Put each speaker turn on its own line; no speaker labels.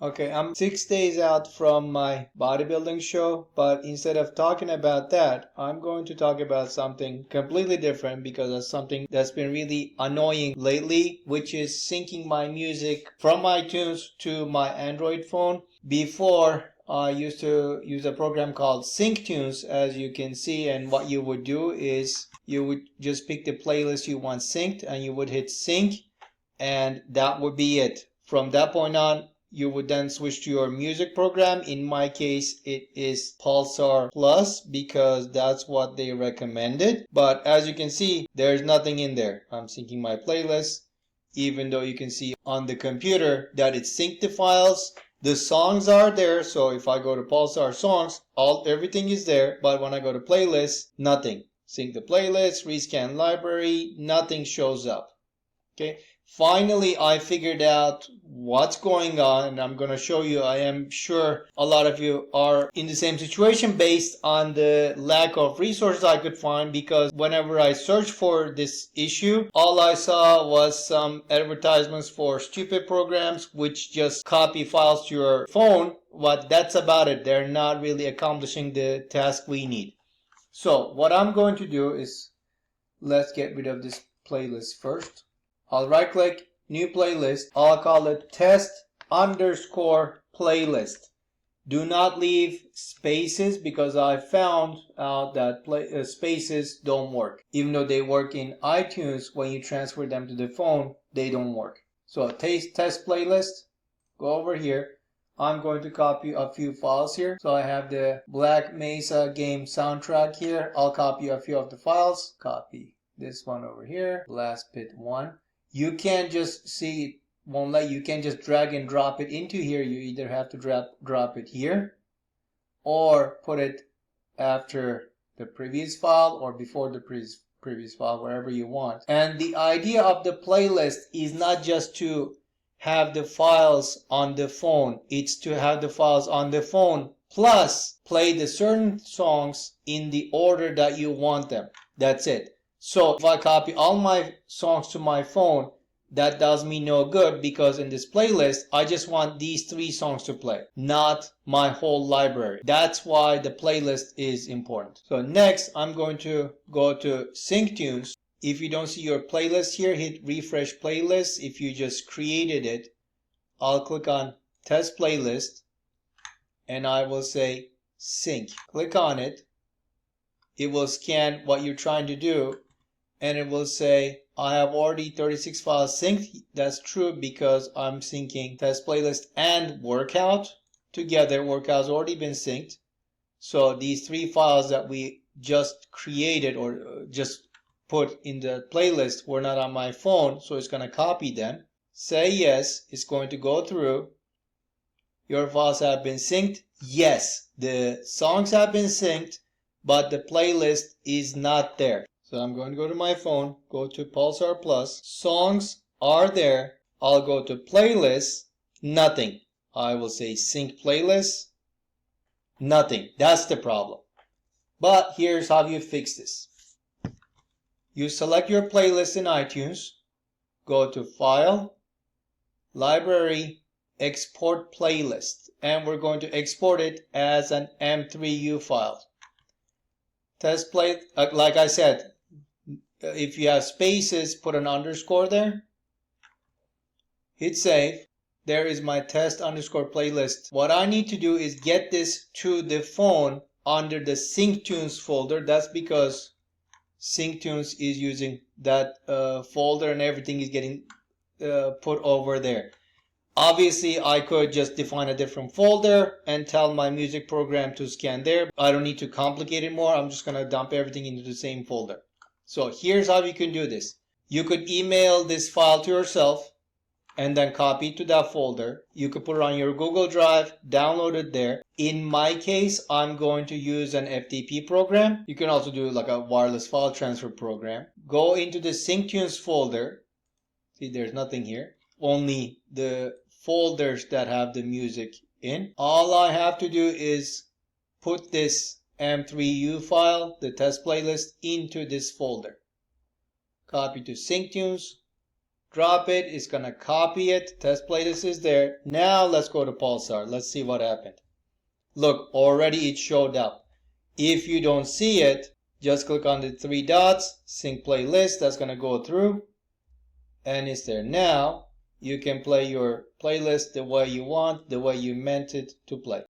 Okay, I'm 6 days out from my bodybuilding show, but instead of talking about that, I'm going to talk about something completely different because it's something that's been really annoying lately, which is syncing my music from iTunes to my Android phone. Before, I used to use a program called SyncTunes, as you can see, and what you would do is you would just pick the playlist you want synced and you would hit sync, and that would be it. From that point on, you would then switch to your music program. In my case, it is Pulsar Plus because that's what they recommended. But as you can see, there's nothing in there. I'm syncing my playlist, even though you can see on the computer that it synced the files. The songs are there, so if I go to Pulsar Songs, everything is there. But when I go to Playlist, nothing. Sync the playlist, rescan library, nothing shows up. Okay. Finally, I figured out what's going on, and I'm going to show you. I am sure a lot of you are in the same situation based on the lack of resources I could find, because whenever I searched for this issue, all I saw was some advertisements for stupid programs which just copy files to your phone, but that's about it. They're not really accomplishing the task we need. So what I'm going to do is, let's get rid of this playlist first. I'll right click, new playlist. I'll call it test_playlist. Do not leave spaces because I found out that spaces don't work. Even though they work in iTunes, when you transfer them to the phone, they don't work. So test playlist, go over here. I'm going to copy a few files here. So I have the Black Mesa game soundtrack here. I'll copy a few of the files. Copy this one over here, Blast Pit 1. You can't just see it won't let you can't just drag and drop it into here. You either have to drop it here or put it after the previous file or before the previous file, wherever you want. And the idea of the playlist is not just to have the files on the phone, it's to have the files on the phone plus play the certain songs in the order that you want them. That's it. So if I copy all my songs to my phone, that does me no good, because in this playlist, I just want these 3 songs to play, not my whole library. That's why the playlist is important. So next, I'm going to go to SyncTunes. If you don't see your playlist here, hit refresh playlist. If you just created it, I'll click on test playlist and I will say sync. Click on it. It will scan what you're trying to do, and it will say, I have already 36 files synced. That's true because I'm syncing test playlist and workout together. Workout's already been synced. So these 3 files that we just created or just put in the playlist were not on my phone, so it's going to copy them. Say yes, it's going to go through. Your files have been synced. Yes, the songs have been synced, but the playlist is not there. So I'm going to go to my phone, go to Pulsar Plus. Songs are there. I'll go to playlists, nothing. I will say sync playlist, nothing. That's the problem. But here's how you fix this. You select your playlist in iTunes, go to File, Library, Export Playlist, and we're going to export it as an M3U file. Test play, like I said, if you have spaces, put an underscore there. Hit save. There is my test_playlist. What I need to do is get this to the phone under the SyncTunes folder. That's because SyncTunes is using that folder and everything is getting put over there. Obviously, I could just define a different folder and tell my music program to scan there. I don't need to complicate it more. I'm just going to dump everything into the same folder. So here's how you can do this. You could email this file to yourself and then copy it to that folder. You could put it on your Google Drive, download it there. In my case, I'm going to use an FTP program. You can also do like a wireless file transfer program. Go into the SyncTunes folder. See, there's nothing here. Only the folders that have the music in. All I have to do is put this M3U file, the test playlist, into this folder. Copy to SyncTunes, drop it, it's going to copy it. Test playlist is there. Now let's go to Pulsar. Let's see what happened. Look, already it showed up. If you don't see it, just click on the three dots, sync playlist. That's going to go through and it's there. Now you can play your playlist the way you want, the way you meant it to play.